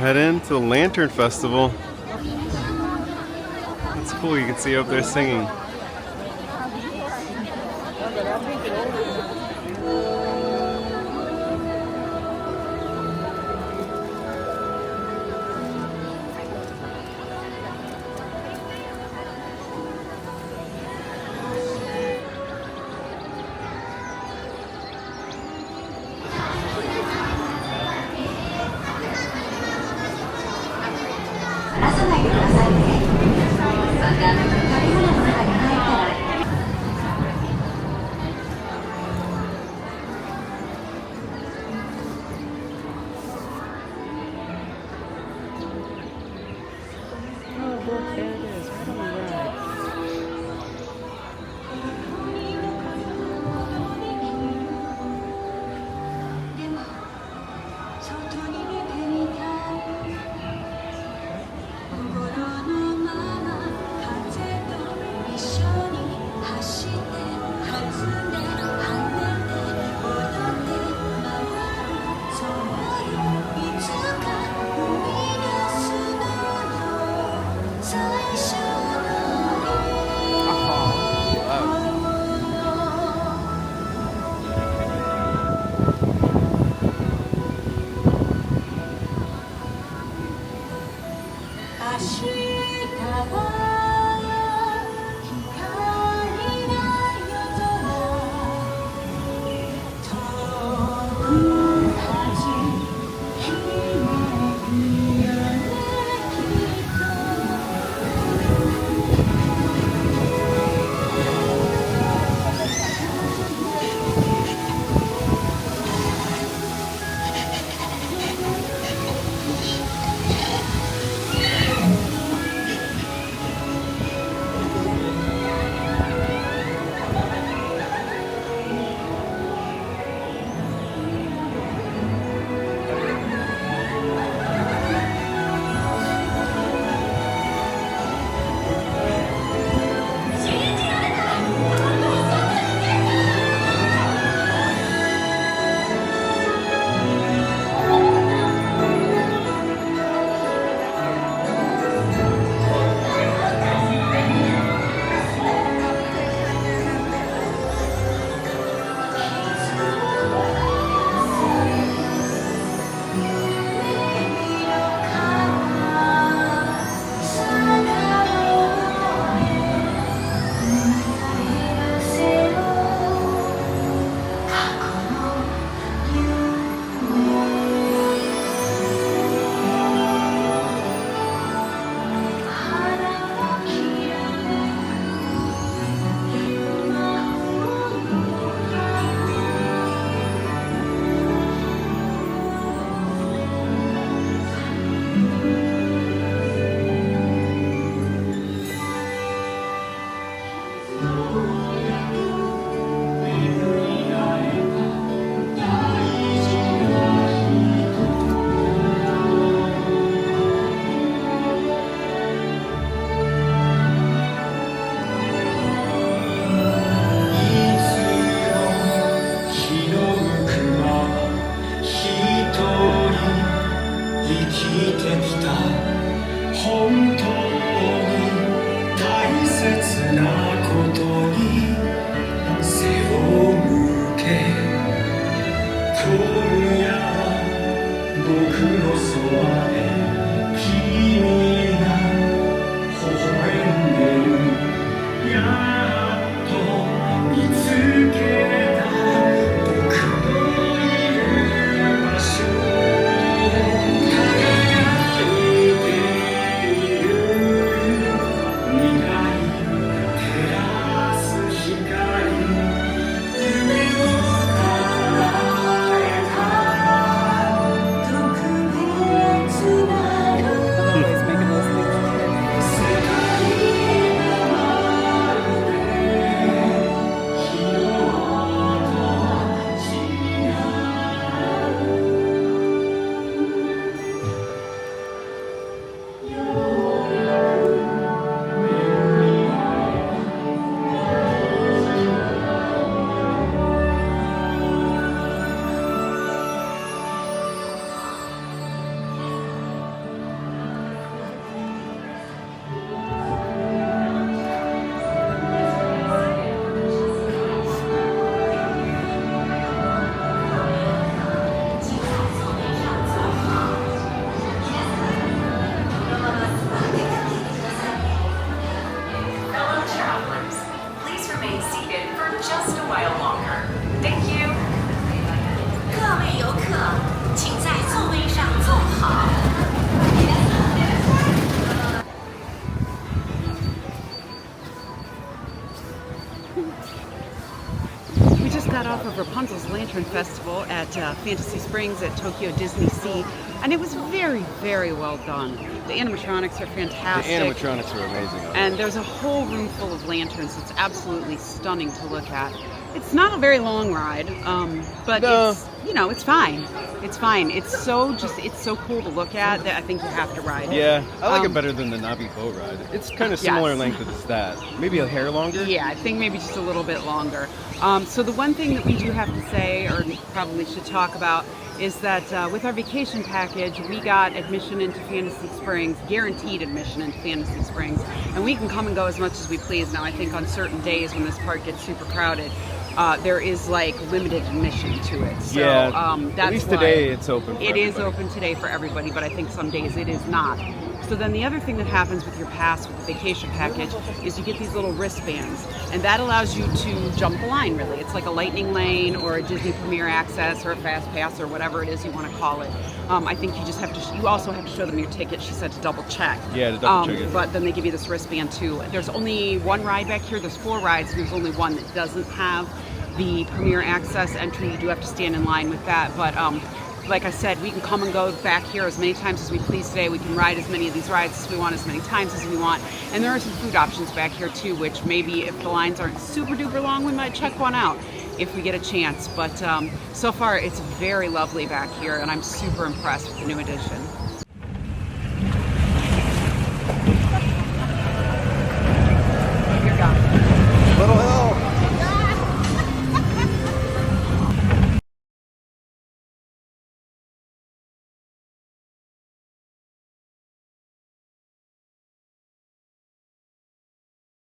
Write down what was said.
head into the Lantern Festival. It's cool, you can see up there singing. To off of Rapunzel's Lantern Festival at Fantasy Springs at Tokyo DisneySea, and it was very, very well done. The animatronics are fantastic. The animatronics are amazing. And there's a whole room full of lanterns. It's absolutely stunning to look at. It's not a very long ride, but No. it's, you know, it's fine. It's fine. It's so cool to look at that I think you have to ride it. Yeah, I like it better than the Navi boat ride. It's kind of similar Yes. length as that. Maybe a hair longer? Yeah, I think maybe just a little bit longer. So the one thing that we do have to say, or probably should talk about, is that with our vacation package, we got admission into Fantasy Springs, guaranteed admission into Fantasy Springs, and we can come and go as much as we please. Now, I think on certain days when this park gets super crowded, there is like limited admission to it. So, Yeah, that's at least why today it's open for It is everybody. open today for everybody, but I think some days it is not. So then the other thing that happens with your pass with the vacation package is you get these little wristbands, and that allows you to jump the line, really. It's like a lightning lane or a Disney Premier Access or a Fast Pass or whatever it is you want to call it. I think you just have to, you also have to show them your ticket, she said, to double check. Yeah, to double check it. But then they give you this wristband too. There's only one ride back here. There's 4 rides. There's only one that doesn't have the Premier Access entry. You do have to stand in line with that, but like I said, we can come and go back here as many times as we please today. We can ride as many of these rides as we want, as many times as we want. And there are some food options back here too, which maybe if the lines aren't super duper long, we might check one out if we get a chance. But so far, it's very lovely back here, and I'm super impressed with the new addition.